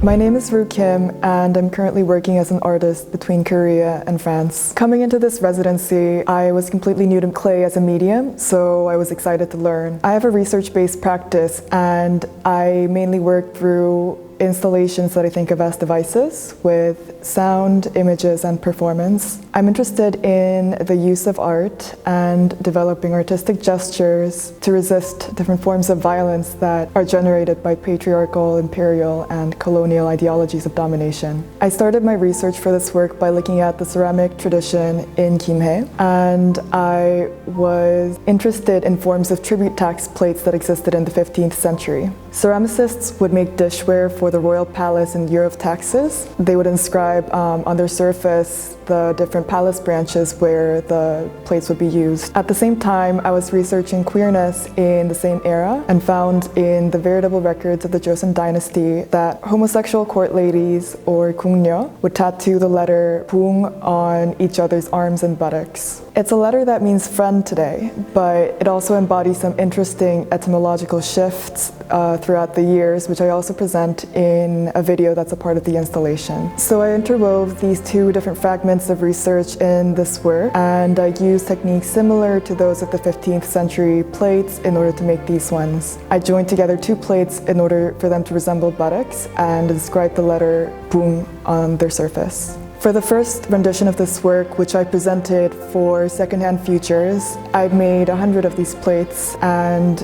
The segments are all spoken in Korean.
My name is Roo Kim, and I'm currently working as an artist between Korea and France. Coming into this residency, I was completely new to clay as a medium, so I was excited to learn. I have a research-based practice, and I mainly work through installations that I think of as devices with sound, images, and performance. I'm interested in the use of art and developing artistic gestures to resist different forms of violence that are generated by patriarchal, imperial, and colonial ideologies of domination. I started my research for this work by looking at the ceramic tradition in Gimhae, and I was interested in forms of tribute tax plates that existed in the 15th century. Ceramicists would make dishware for the royal palace in year of taxes. They would inscribe on their surface the different palace branches where the plates would be used. At the same time, I was researching queerness in the same era and found in the veritable records of the Joseon dynasty that homosexual court ladies, or 궁녀, would tattoo the letter 붕 on each other's arms and buttocks. It's a letter that means friend today, but it also embodies some interesting etymological shifts throughout the years, which I also present in a video that's a part of the installation. So I interwove these two different fragments of research in this work, and I used techniques similar to those of the 15th century plates in order to make these ones. I joined together two plates in order for them to resemble buttocks and inscribed the letter 붕 on their surface. For the first rendition of this work, which I presented for Secondhand Futures, I made 100 of these plates and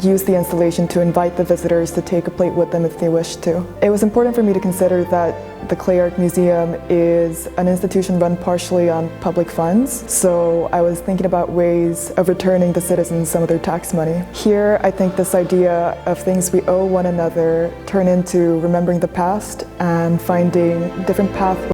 used the installation to invite the visitors to take a plate with them if they wish to. It was important for me to consider that the Clay Art Museum is an institution run partially on public funds, so I was thinking about ways of returning the citizens some of their tax money. Here, I think this idea of things we owe one another turn into remembering the past and finding different pathways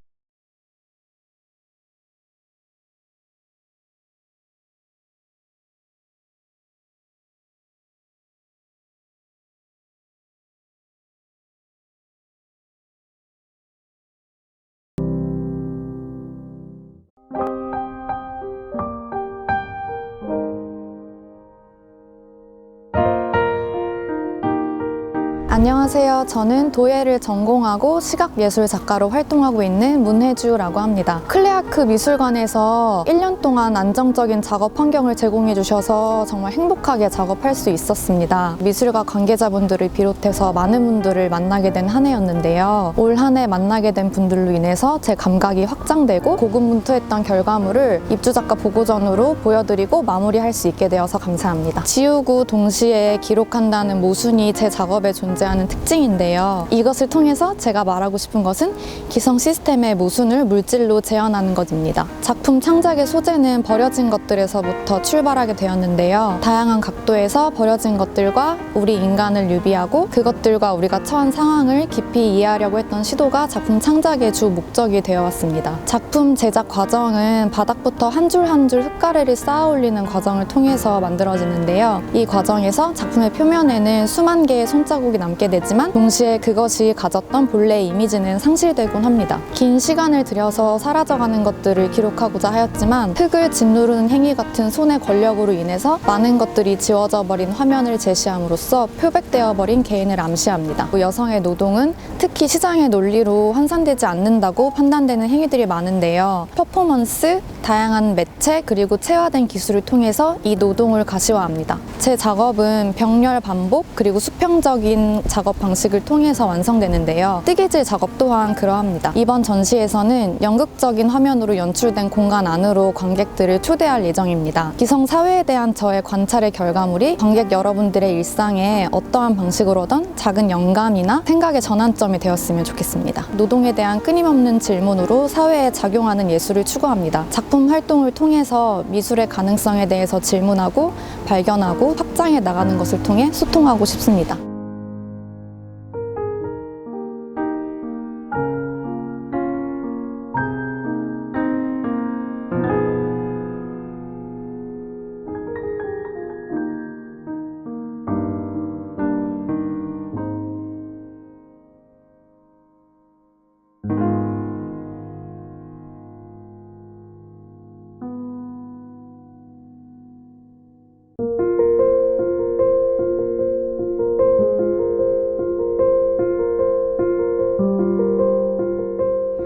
안녕하세요. 저는 도예를 전공하고 시각예술 작가로 활동하고 있는 문혜주라고 합니다. 클레아크 미술관에서 1년 동안 안정적인 작업 환경을 제공해 주셔서 정말 행복하게 작업할 수 있었습니다. 미술가 관계자분들을 비롯해서 많은 분들을 만나게 된 한 해였는데요. 올 한 해 만나게 된 분들로 인해서 제 감각이 확장되고 고군분투했던 결과물을 입주작가 보고전으로 보여드리고 마무리할 수 있게 되어서 감사합니다. 지우고 동시에 기록한다는 모순이 제 작업에 존재하는 특징인데요. 이것을 통해서 제가 말하고 싶은 것은 기성 시스템의 모순을 물질로 재현하는 것입니다. 작품 창작의 소재는 버려진 것들에서부터 출발하게 되었는데요. 다양한 각도에서 버려진 것들과 우리 인간을 유비하고 그것들과 우리가 처한 상황을 깊이 이해하려고 했던 시도가 작품 창작의 주 목적이 되어 왔습니다. 작품 제작 과정은 바닥부터 한 줄 한 줄 흙가래를 쌓아 올리는 과정을 통해서 만들어지는데요. 이 과정에서 작품의 표면에는 수만 개의 손자국이 남게 되지만 동시에 그것이 가졌던 본래의 이미지는 상실되곤 합니다. 긴 시간을 들여서 사라져가는 것들을 기록하고자 하였지만 흙을 짓누르는 행위 같은 손의 권력으로 인해서 많은 것들이 지워져 버린 화면을 제시함으로써 표백되어 버린 개인을 암시합니다. 여성의 노동은 특히 시장의 논리로 환산되지 않는다고 판단되는 행위들이 많은데요. 퍼포먼스, 다양한 매체, 그리고 체화된 기술을 통해서 이 노동을 가시화합니다. 제 작업은 병렬 반복, 그리고 수평적인 작업 방식을 통해서 완성되는데요. 뜨개질 작업 또한 그러합니다. 이번 전시에서는 연극적인 화면으로 연출된 공간 안으로 관객들을 초대할 예정입니다. 기성 사회에 대한 저의 관찰의 결과물이 관객 여러분들의 일상에 어떠한 방식으로든 작은 영감이나 생각의 전환점이 되었으면 좋겠습니다. 노동에 대한 끊임없는 질문으로 사회에 작용하는 예술을 추구합니다. 작품 활동을 통해서 미술의 가능성에 대해서 질문하고 발견하고 확장해 나가는 것을 통해 소통하고 싶습니다.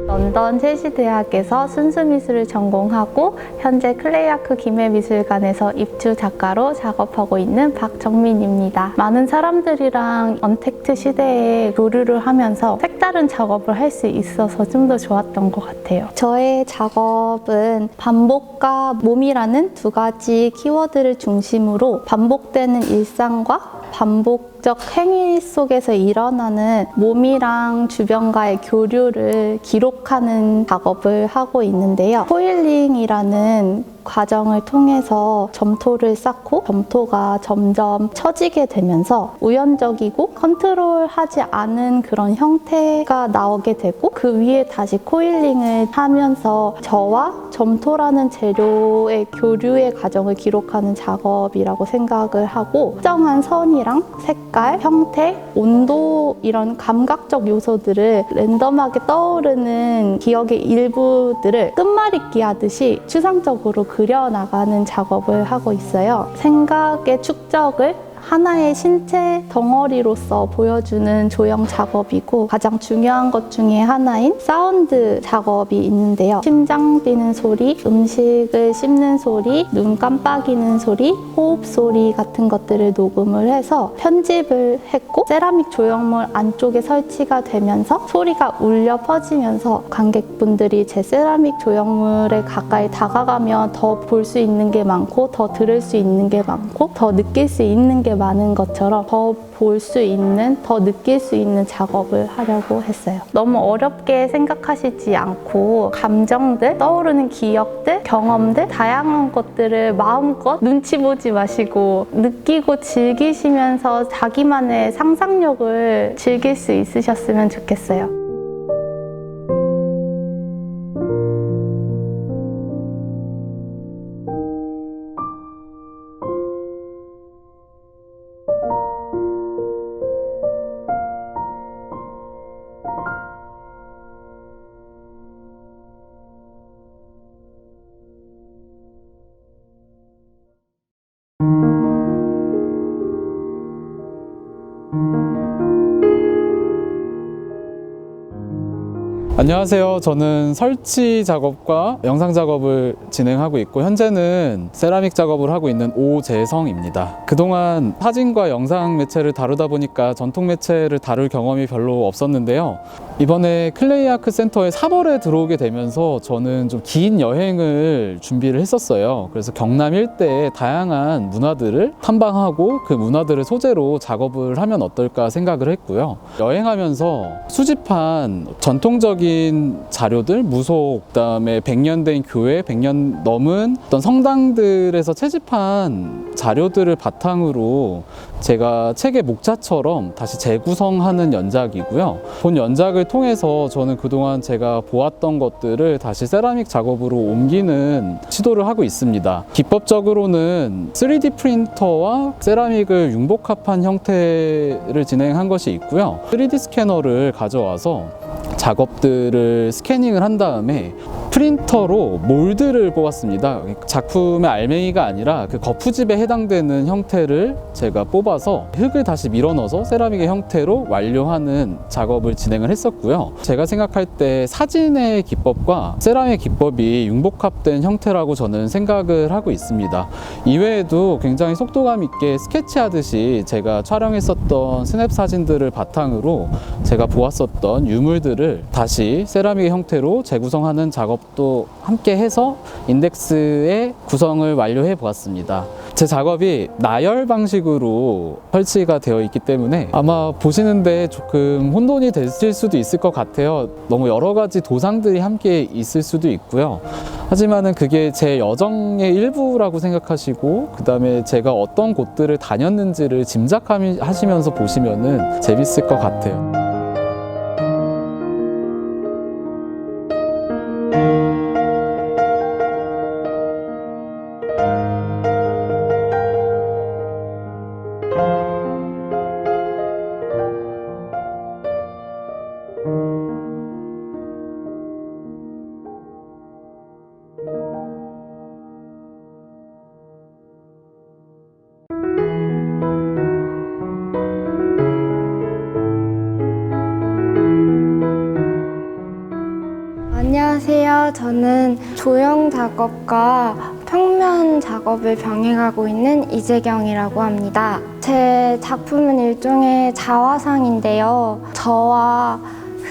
런던 첼시 대학에서 순수미술을 전공하고 현재 클레이아크 김해미술관에서 입주 작가로 작업하고 있는 박정민입니다. 많은 사람들이랑 언택트 시대에 교류를 하면서 색다른 작업을 할 수 있어서 좀 더 좋았던 것 같아요. 저의 작업은 반복과 몸이라는 두 가지 키워드를 중심으로 반복되는 일상과 반복적 행위 속에서 일어나는 몸이랑 주변과의 교류를 기록하는 작업을 하고 있는데요. 포일링이라는 과정을 통해서 점토를 쌓고 점토가 점점 처지게 되면서 우연적이고 컨트롤하지 않은 그런 형태가 나오게 되고 그 위에 다시 코일링을 하면서 저와 점토라는 재료의 교류의 과정을 기록하는 작업이라고 생각을 하고 특정한 선이랑 색깔, 형태, 온도 이런 감각적 요소들을 랜덤하게 떠오르는 기억의 일부들을 끝말잇기 하듯이 추상적으로 그려나가는 작업을 하고 있어요. 생각의 축적을 하나의 신체 덩어리로서 보여주는 조형 작업이고 가장 중요한 것 중에 하나인 사운드 작업이 있는데요. 심장 뛰는 소리, 음식을 씹는 소리, 눈 깜빡이는 소리, 호흡 소리 같은 것들을 녹음을 해서 편집을 했고 세라믹 조형물 안쪽에 설치가 되면서 소리가 울려 퍼지면서 관객분들이 제 세라믹 조형물에 가까이 다가가면 더 볼 수 있는 게 많고 더 들을 수 있는 게 많고 더 느낄 수 있는 게 많은 것처럼 더 볼 수 있는, 더 느낄 수 있는 작업을 하려고 했어요. 너무 어렵게 생각하시지 않고 감정들, 떠오르는 기억들, 경험들, 다양한 것들을 마음껏 눈치 보지 마시고 느끼고 즐기시면서 자기만의 상상력을 즐길 수 있으셨으면 좋겠어요. 안녕하세요. 저는 설치 작업과 영상 작업을 진행하고 있고 현재는 세라믹 작업을 하고 있는 오재성입니다. 그동안 사진과 영상 매체를 다루다 보니까 전통 매체를 다룰 경험이 별로 없었는데요. 이번에 클레이 아크 센터에 4월에 들어오게 되면서 저는 좀 긴 여행을 준비를 했었어요. 그래서 경남 일대의 다양한 문화들을 탐방하고 그 문화들을 소재로 작업을 하면 어떨까 생각을 했고요. 여행하면서 수집한 전통적인 자료들, 무속, 그다음에 100년 된 교회, 100년 넘은 어떤 성당들에서 채집한 자료들을 바탕으로 제가 책의 목차처럼 다시 재구성하는 연작이고요. 본 연작을 통해서 저는 그동안 제가 보았던 것들을 다시 세라믹 작업으로 옮기는 시도를 하고 있습니다. 기법적으로는 3D 프린터와 세라믹을 융복합한 형태를 진행한 것이 있고요. 3D 스캐너를 가져와서 작업들을 스캐닝을 한 다음에 프린터로 몰드를 뽑았습니다. 작품의 알맹이가 아니라 그 거푸집에 해당되는 형태를 제가 뽑아서 흙을 다시 밀어넣어서 세라믹의 형태로 완료하는 작업을 진행을 했었고요. 제가 생각할 때 사진의 기법과 세라믹 기법이 융복합된 형태라고 저는 생각을 하고 있습니다. 이외에도 굉장히 속도감 있게 스케치하듯이 제가 촬영했었던 스냅 사진들을 바탕으로 제가 보았었던 유물들을 다시 세라믹의 형태로 재구성하는 작업도 함께 해서 인덱스의 구성을 완료해 보았습니다. 제 작업이 나열 방식으로 설치가 되어 있기 때문에 아마 보시는데 조금 혼돈이 되실 수도 있을 것 같아요. 너무 여러 가지 도상들이 함께 있을 수도 있고요. 하지만은 그게 제 여정의 일부라고 생각하시고, 그 다음에 제가 어떤 곳들을 다녔는지를 짐작하시면서 보시면은 재밌을 것 같아요. 안녕하세요. 저는 조형 작업과 평면 작업을 병행하고 있는 이재경이라고 합니다. 제 작품은 일종의 자화상인데요. 저와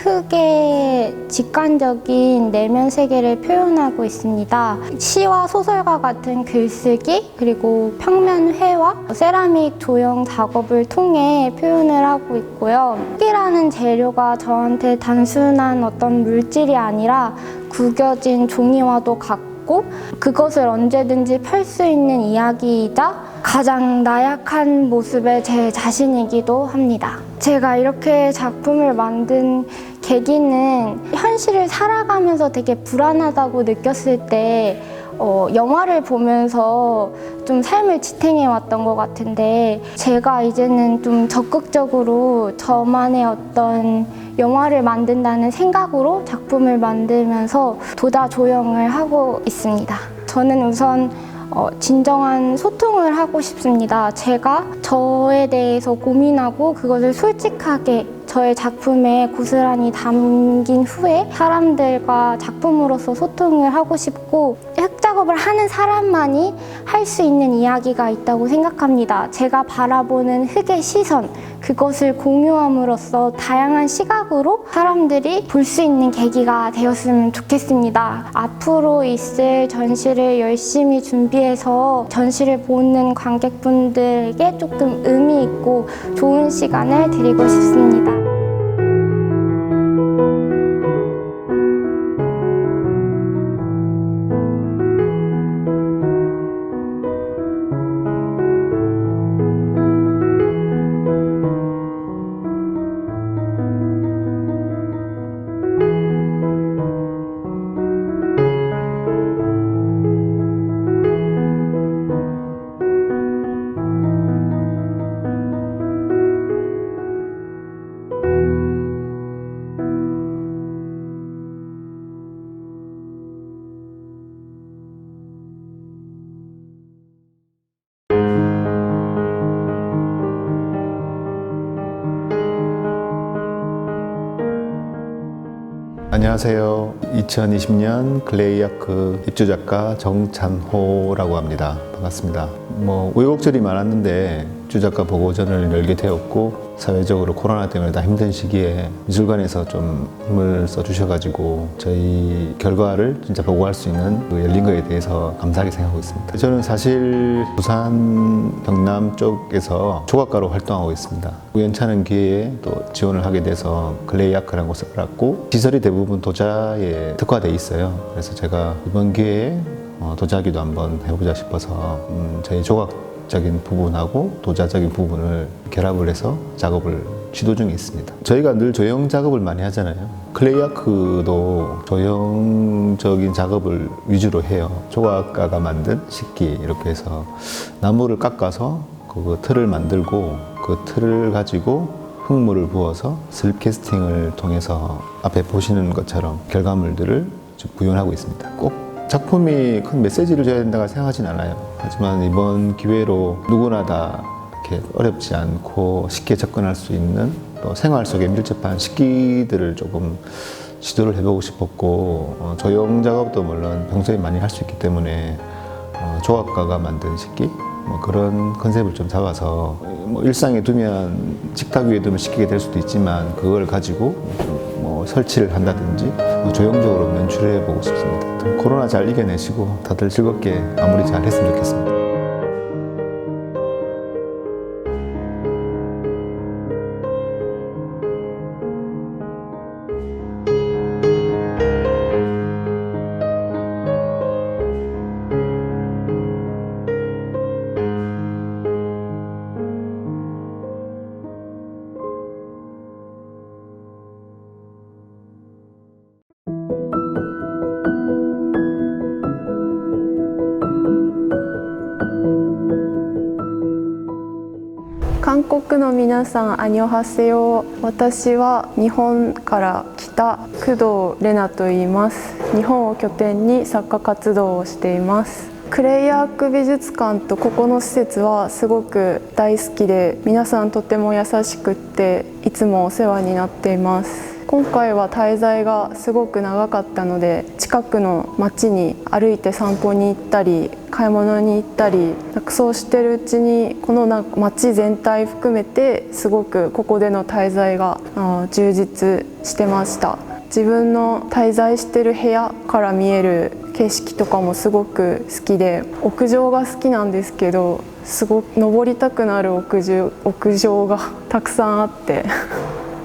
흙의 직관적인 내면 세계를 표현하고 있습니다. 시와 소설과 같은 글쓰기, 그리고 평면 회화, 세라믹 조형 작업을 통해 표현을 하고 있고요. 흙이라는 재료가 저한테 단순한 어떤 물질이 아니라 구겨진 종이와도 같고, 그것을 언제든지 펼 수 있는 이야기이자 가장 나약한 모습의 제 자신이기도 합니다. 제가 이렇게 작품을 만든 계기는 현실을 살아가면서 되게 불안하다고 느꼈을 때 영화를 보면서 좀 삶을 지탱해 왔던 것 같은데, 제가 이제는 좀 적극적으로 저만의 어떤 영화를 만든다는 생각으로 작품을 만들면서 도자 조형을 하고 있습니다. 저는 우선 진정한 소통을 하고 싶습니다. 제가 저에 대해서 고민하고 그것을 솔직하게 저의 작품에 고스란히 담긴 후에 사람들과 작품으로서 소통을 하고 싶고, 흙 작업을 하는 사람만이 할 수 있는 이야기가 있다고 생각합니다. 제가 바라보는 흙의 시선, 그것을 공유함으로써 다양한 시각으로 사람들이 볼 수 있는 계기가 되었으면 좋겠습니다. 앞으로 있을 전시를 열심히 준비해서 전시를 보는 관객분들에게 조금 의미 있고 좋은 시간을 드리고 싶습니다. 안녕하세요. 2020년 클레이아크 입주작가 정찬호라고 합니다. 반갑습니다. 우여곡절이 많았는데 입주작가 보고전을 열게 되었고, 사회적으로 코로나 때문에 다 힘든 시기에 미술관에서 좀 힘을 써주셔가지고 저희 결과를 진짜 보고할 수 있는 열린 거에 대해서 감사하게 생각하고 있습니다. 저는 사실 부산 경남 쪽에서 조각가로 활동하고 있습니다. 우연찮은 기회에 또 지원을 하게 돼서 클레이아크라는 곳을 알았고, 시설이 대부분 도자에 특화되어 있어요. 그래서 제가 이번 기회에 도자기도 한번 해보자 싶어서 저희 조각적인 부분하고 도자적인 부분을 결합을 해서 작업을 시도 중에 있습니다. 저희가 늘 조형 작업을 많이 하잖아요. 클레이아크도 조형적인 작업을 위주로 해요. 조각가가 만든 식기, 이렇게 해서 나무를 깎아서 그 틀을 만들고, 그 틀을 가지고 흙물을 부어서 슬립 캐스팅을 통해서 앞에 보시는 것처럼 결과물들을 좀 구현하고 있습니다. 꼭 작품이 큰 메시지를 줘야 된다고 생각하진 않아요. 하지만 이번 기회로 누구나 다 이렇게 어렵지 않고 쉽게 접근할 수 있는 또 생활 속에 밀접한 식기들을 조금 시도를 해보고 싶었고 조형 작업도 물론 평소에 많이 할 수 있기 때문에 조각가가 만든 식기 뭐 그런 컨셉을 좀 잡아서 뭐 일상에 두면 식탁 위에 두면 식기가 될 수도 있지만 그걸 가지고 뭐 설치를 한다든지 뭐 조형적으로 연출해 보고 싶습니다. 코로나 잘 이겨내시고 다들 즐겁게 마무리 잘 했으면 좋겠습니다.韓国の皆さん、アニョハセヨ。私は日本から来た工藤玲奈と言います。日本を拠点に作家活動をしています。クレイアーク美術館とここの施設はすごく大好きで、皆さんとても優しくっていつもお世話になっています。今回は滞在がすごく長かったので、近くの街に歩いて散歩に行ったり買い物に行ったり、そうしてるうちにこの街全体含めてすごくここでの滞在が充実してました。自分の滞在してる部屋から見える景色とかもすごく好きで、屋上が好きなんですけど、すごく登りたくなる屋上がたくさんあって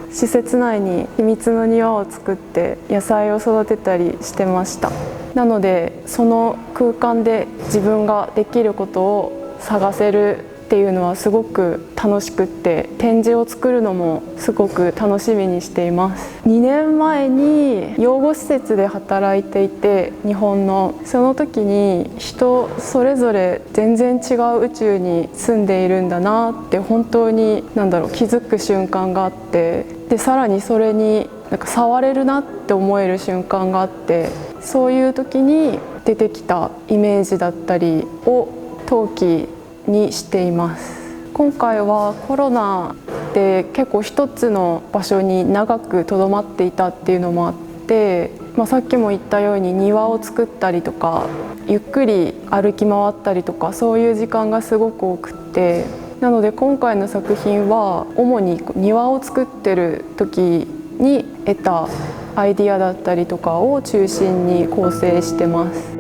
施設内に秘密の庭を作って野菜を育てたりしてました。なのでその空間で自分ができることを探せるっていうのはすごく楽しくって、展示を作るのもすごく楽しみにしています。2年前に養護施設で働いていて、日本のその時に人それぞれ全然違う宇宙に住んでいるんだなって本当に気づく瞬間があって、でさらにそれに触れるなって思える瞬間があって、そういう時に出てきたイメージだったりを陶器にしています。今回はコロナで結構一つの場所に長くとどまっていたっていうのもあって、さっきも言ったように庭を作ったりとかゆっくり歩き回ったりとか、そういう時間がすごく多くって、なので今回の作品は主に庭を作ってる時に得たアイディアだったりとかを中心に構成してます。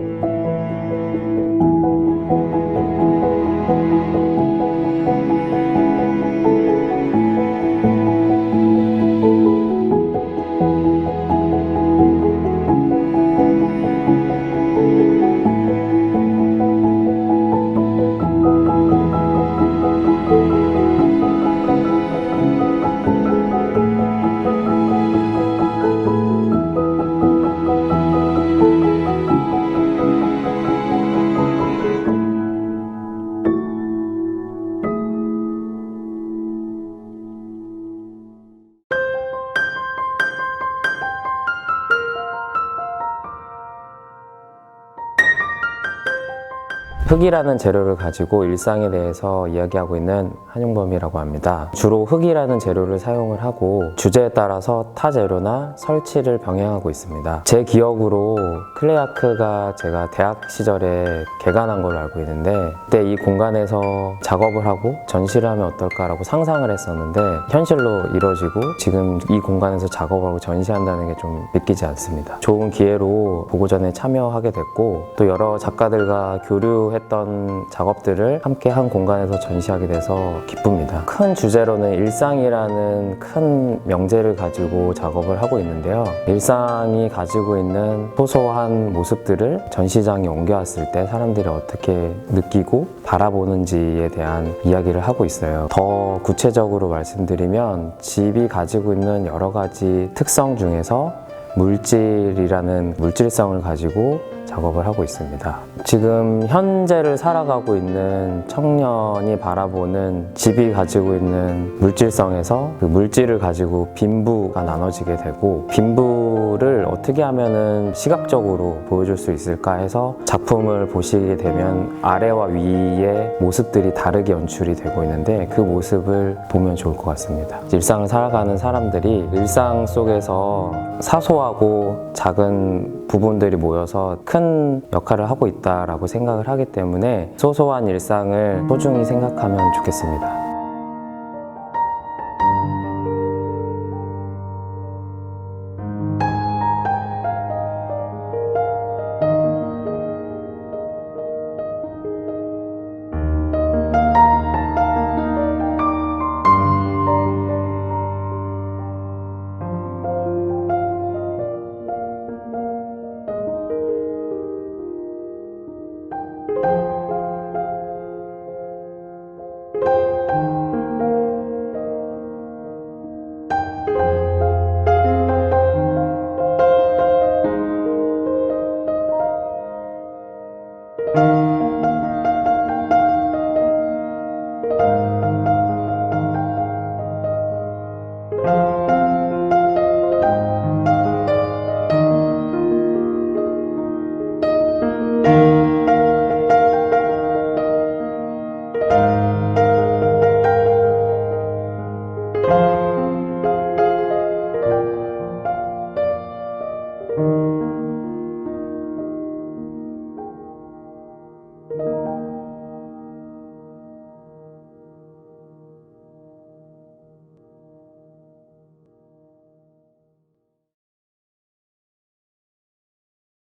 흙이라는 재료를 가지고 일상에 대해서 이야기하고 있는 한용범이라고 합니다. 주로 흙이라는 재료를 사용을 하고 주제에 따라서 타 재료나 설치를 병행하고 있습니다. 제 기억으로 클레이아크가 제가 대학 시절에 개관한 걸로 알고 있는데, 그때 이 공간에서 작업을 하고 전시를 하면 어떨까라고 상상을 했었는데 현실로 이루어지고 지금 이 공간에서 작업하고 전시한다는 게 좀 믿기지 않습니다. 좋은 기회로 보고전에 참여하게 됐고, 또 여러 작가들과 교류했던 작업들을 함께 한 공간에서 전시하게 돼서 기쁩니다. 큰 주제로는 일상이라는 큰 명제를 가지고 작업을 하고 있는데요. 일상이 가지고 있는 소소한 모습들을 전시장에 옮겨왔을 때 사람들이 어떻게 느끼고 바라보는지에 대한 이야기를 하고 있어요. 더 구체적으로 말씀드리면 집이 가지고 있는 여러 가지 특성 중에서 물질이라는 물질성을 가지고 작업을 하고 있습니다. 지금 현재를 살아가고 있는 청년이 바라보는 집이 가지고 있는 물질성에서 그 물질을 가지고 빈부가 나눠지게 되고, 빈부를 어떻게 하면은 시각적으로 보여줄 수 있을까 해서 작품을 보시게 되면 아래와 위의 모습들이 다르게 연출이 되고 있는데, 그 모습을 보면 좋을 것 같습니다. 일상을 살아가는 사람들이 일상 속에서 사소하고 작은 부분들이 모여서 큰 역할을 하고 있다라고 생각을 하기 때문에 소소한 일상을 소중히 생각하면 좋겠습니다.